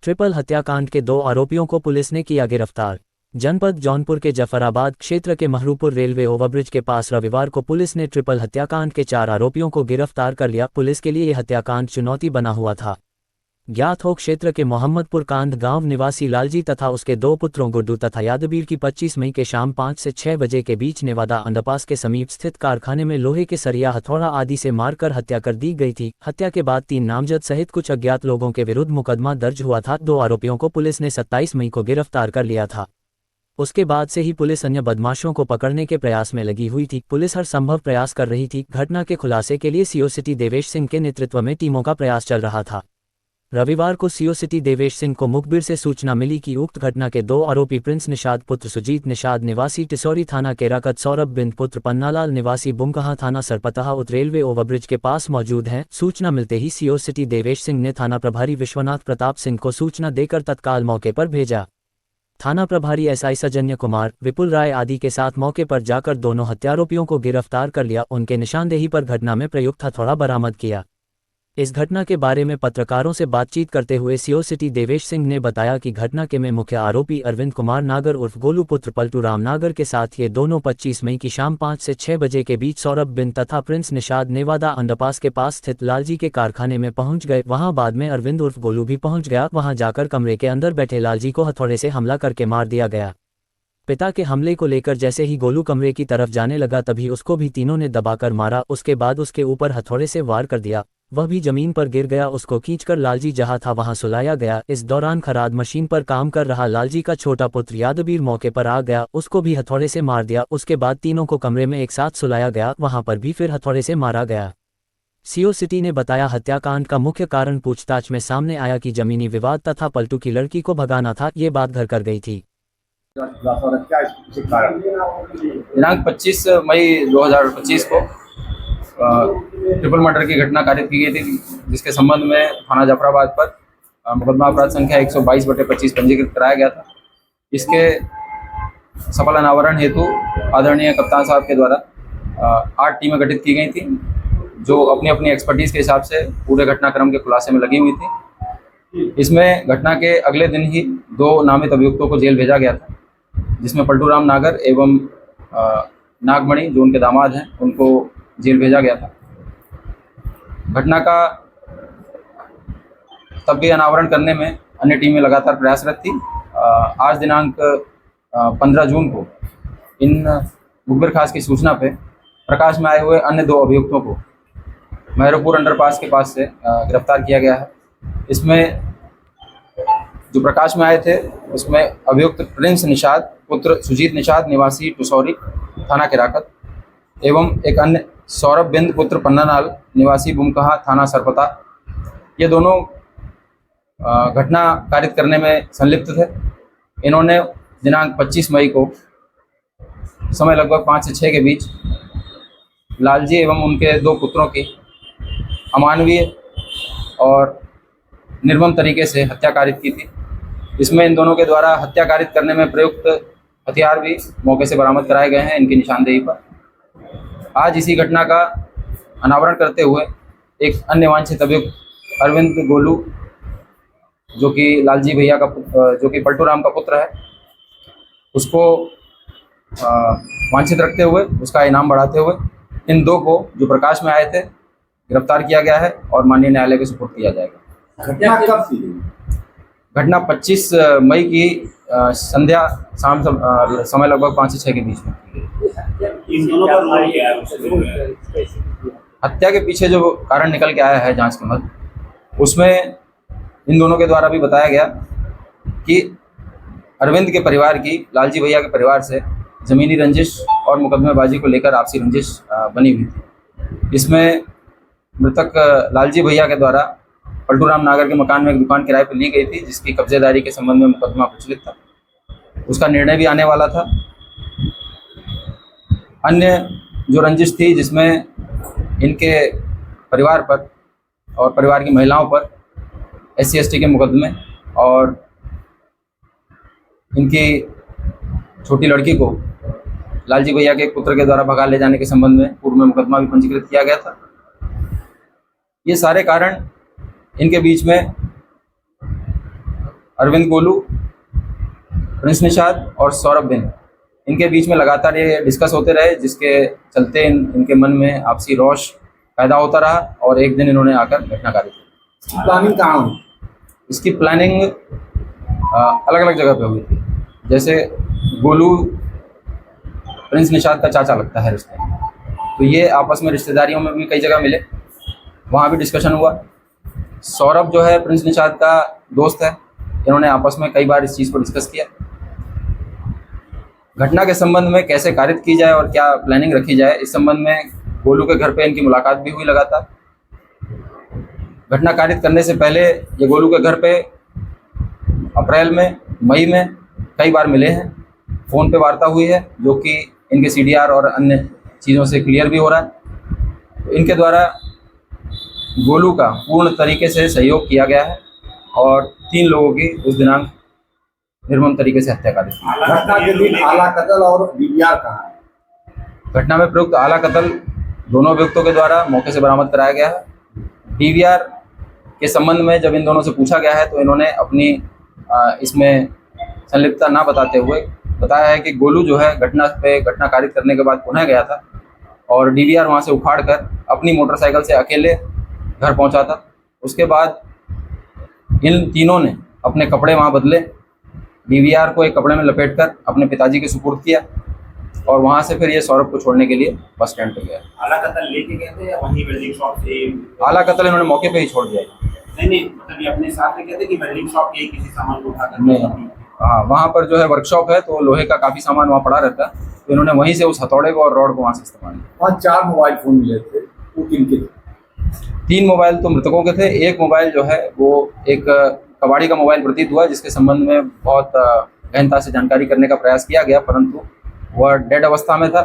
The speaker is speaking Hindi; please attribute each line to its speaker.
Speaker 1: ट्रिपल हत्याकांड के 2 आरोपियों को पुलिस ने किया गिरफ्तार। जनपद जौनपुर के जफराबाद क्षेत्र के महरूपुर रेलवे ओवरब्रिज के पास रविवार को पुलिस ने ट्रिपल हत्याकांड के 4 आरोपियों को गिरफ्तार कर लिया। पुलिस के लिए यह हत्याकांड चुनौती बना हुआ था। ज्ञात हो क्षेत्र के मोहम्मदपुर कांध गांव निवासी लालजी तथा उसके 2 पुत्रों गुड्डू तथा यादवीर की 25 मई के शाम 5 से 6 बजे के बीच नेवादा अंडरपास के समीप स्थित कारखाने में लोहे के सरिया हथौड़ा आदि से मारकर हत्या कर दी गई थी। हत्या के बाद 3 नामजद सहित कुछ अज्ञात लोगों के विरुद्ध मुकदमा दर्ज हुआ था। 2 आरोपियों को पुलिस ने 27 मई को गिरफ्तार कर लिया था। उसके बाद से ही पुलिस अन्य बदमाशों को पकड़ने के प्रयास में लगी हुई थी। पुलिस हर संभव प्रयास कर रही थी। घटना के खुलासे के लिए सीओ सिटी देवेश सिंह के नेतृत्व में टीमों का प्रयास चल रहा था। रविवार को सीओ सिटी देवेश सिंह को मुखबिर से सूचना मिली कि उक्त घटना के 2 आरोपी प्रिंस निषाद पुत्र सुजीत निषाद निवासी टिसौरी थाना केराकत, सौरभ बिंद पुत्र पन्नालाल निवासी बुमकहा थाना सरपतहा उत रेलवे ओवरब्रिज के पास मौजूद हैं। सूचना मिलते ही सीओ सिटी देवेश सिंह ने थाना प्रभारी विश्वनाथ प्रताप सिंह को सूचना देकर तत्काल मौके पर भेजा। थाना प्रभारी एसआई सजन्य कुमार, विपुल राय आदि के साथ मौके पर जाकर दोनों हत्यारोपियों को गिरफ्तार कर लिया। उनके निशानदेही पर घटना में प्रयुक्त हथौड़ा बरामद किया। इस घटना के बारे में पत्रकारों से बातचीत करते हुए सीओ सिटी देवेश सिंह ने बताया कि घटना के में मुख्य आरोपी अरविंद कुमार नागर उर्फ गोलू पुत्र पलटू राम नागर के साथ ये दोनों 25 मई की शाम 5 से 6 बजे के बीच सौरभ बिन तथा प्रिंस निषाद नेवादा अंडरपास के पास स्थित लालजी के कारखाने में पहुंच गए। वहां बाद में अरविंद उर्फ गोलू भी पहुंच गया। वहां जाकर कमरे के अंदर बैठे लालजी को हथौड़े से हमला करके मार दिया गया। पिता के हमले को लेकर जैसे ही गोलू कमरे की तरफ जाने लगा तभी उसको भी तीनों ने दबाकर मारा। उसके बाद उसके ऊपर हथौड़े से वार कर दिया। वह भी जमीन पर गिर गया। उसको खींचकर लालजी जहां था वहां सुलाया गया। इस दौरान खराद मशीन पर काम कर रहा लालजी का छोटा पुत्र यादवीर मौके पर आ गया। उसको भी हथौड़े से मार दिया। उसके बाद तीनों को कमरे में एक साथ सुलाया गया। वहां पर भी फिर हथौड़े से मारा गया। सीओ सिटी ने बताया हत्याकांड का मुख्य कारण पूछताछ में सामने आया कि जमीनी विवाद तथा पलटू की लड़की को भगाना था। ये बात घर कर गई थी।
Speaker 2: दिनांक 25 मई 2025 को ट्रिपल मर्डर की घटना कारित की गई थी, जिसके संबंध में थाना जफराबाद पर मुकदमा अपराध संख्या 122/25 पंजीकृत कराया गया था। इसके सफल अनावरण हेतु आदरणीय कप्तान साहब के द्वारा 8 टीमें गठित की गई थी, जो अपनी अपनी एक्सपर्टीज़ के हिसाब से पूरे घटनाक्रम के खुलासे में लगी हुई थी। इसमें घटना के अगले दिन ही 2 नामित अभियुक्तों को जेल भेजा गया था, जिसमें पलटू राम नागर एवं नागमणि जो उनके दामाद हैं उनको जेल भेजा गया था। घटना का तब भी अनावरण करने में अन्य टीमें लगातार प्रयासरत थी। आज दिनांक 15 जून को इन मुखबिर खास की सूचना पे प्रकाश में आए हुए अन्य 2 अभियुक्तों को महरूपुर अंडरपास के पास से गिरफ्तार किया गया है। इसमें जो प्रकाश में आए थे उसमें अभियुक्त प्रिंस निषाद पुत्र सुजीत निषाद निवासी टिसौरी थाना केराकत एवं एक अन्य सौरभ बिंद पुत्र पन्नालाल निवासी बुमकहा थाना सरपता, ये दोनों घटना कारित करने में संलिप्त थे। इन्होंने दिनांक 25 मई को समय लगभग 5 से 6 के बीच लालजी एवं उनके 2 पुत्रों की अमानवीय और निर्मम तरीके से हत्या कारित की थी। इसमें इन दोनों के द्वारा हत्या कारित करने में प्रयुक्त हथियार भी मौके से बरामद कराए गए हैं इनकी निशानदेही पर। आज इसी घटना का अनावरण करते हुए एक अन्य वांछित अभियुक्त अरविंद गोलू, जो कि लालजी भैया का जो कि पलटू राम का पुत्र है, उसको वांछित रखते हुए उसका इनाम बढ़ाते हुए इन 2 को जो प्रकाश में आए थे गिरफ्तार किया गया है और माननीय न्यायालय के सुपुर्द किया जाएगा।
Speaker 3: घटना कब थी?
Speaker 2: घटना 25 मई की संध्या शाम समय लगभग 5 से 6 के बीच में।
Speaker 3: इन दोनों का रोल क्या है?
Speaker 2: हत्या के पीछे जो कारण निकल के आया है जांच के मध्य, उसमें इन दोनों के द्वारा भी बताया गया कि अरविंद के परिवार की लालजी भैया के परिवार से ज़मीनी रंजिश और मुकदमेबाजी को लेकर आपसी रंजिश बनी हुई थी। इसमें मृतक लालजी भैया के द्वारा पलटू राम नागर के मकान में एक दुकान किराए पर ली गई थी, जिसकी कब्जेदारी के संबंध में मुकदमा प्रचलित था। उसका निर्णय भी आने वाला था। अन्य जो रंजिश थी, जिसमें इनके परिवार पर और परिवार की महिलाओं पर SC/ST के मुकदमे और इनकी छोटी लड़की को लालजी भैया के पुत्र के द्वारा भगा ले जाने के संबंध में पूर्व में मुकदमा भी पंजीकृत किया गया था। ये सारे कारण इनके बीच में अरविंद गोलू, प्रिंस निषाद और सौरभ बिन, इनके बीच में लगातार ये डिस्कस होते रहे, जिसके चलते इनके मन में आपसी रोष पैदा होता रहा और एक दिन इन्होंने आकर घटना कारित की।
Speaker 4: प्लानिंग कहाँ हुई?
Speaker 2: इसकी प्लानिंग अलग अलग जगह पे हुई थी। जैसे गोलू प्रिंस निषाद का चाचा लगता है रिश्ते में, तो ये आपस में रिश्तेदारियों में भी कई जगह मिले, वहाँ भी डिस्कशन हुआ। सौरभ जो है प्रिंस निषाद का दोस्त है, इन्होंने आपस में कई बार इस चीज़ को डिस्कस किया। घटना के संबंध में कैसे कारित की जाए और क्या प्लानिंग रखी जाए, इस संबंध में गोलू के घर पे इनकी मुलाकात भी हुई लगातार। घटना कारित करने से पहले ये गोलू के घर पे अप्रैल में, मई में कई बार मिले हैं, फ़ोन पे वार्ता हुई है, जो कि इनके CDR और अन्य चीज़ों से क्लियर भी हो रहा है। तो इनके द्वारा गोलू का पूर्ण तरीके से सहयोग किया गया है और 3 लोगों की उस दिनांक निर्मम तरीके से हत्या कारित की।
Speaker 4: घटना के दिन आला कत्ल और DVR कहाँ है?
Speaker 2: घटना में प्रयुक्त आला कत्ल दोनों अभियुक्तों के द्वारा मौके से बरामद कराया गया है। DVR के संबंध में जब इन दोनों से पूछा गया है तो इन्होंने अपनी इसमें संलिप्तता ना बताते हुए बताया है कि गोलू जो है घटना कारित करने के बाद पुनः गया था और DVR वहाँ से उखाड़ कर अपनी मोटरसाइकिल से अकेले घर पहुँचा था। उसके बाद इन तीनों ने अपने कपड़े वहाँ बदले, DVR को एक कपड़े में लपेटकर अपने पिताजी के सुपुर्द किया और वहाँ से फिर ये सौरभ को छोड़ने के लिए बस स्टैंड पे गया।
Speaker 3: आला कत्ल लेके गए थे या वहीं वेल्डिंग शॉप से?
Speaker 2: आला कत्ल इन्होंने मौके पे ही छोड़ दिया।
Speaker 3: नहीं, मतलब ये अपने साथ लेके गए थे कि वेल्डिंग शॉप के किसी सामान को उठाकर?
Speaker 2: नहीं, हाँ, वहाँ पर जो है वर्कशॉप है, तो लोहे का काफ़ी सामान वहाँ पड़ा रहता है, तो इन्होंने वहीं से उस हथौड़े को और रॉड को वहाँ से इस्तेमाल किया।
Speaker 4: वहाँ 4 मोबाइल फोन मिले थे, वो किनके थे?
Speaker 2: 3 मोबाइल तो मृतकों के थे, एक मोबाइल जो है वो एक कबाड़ी का मोबाइल प्रतीत हुआ, जिसके संबंध में बहुत गहनता से जानकारी करने का प्रयास किया गया, परंतु वह डेड अवस्था में था।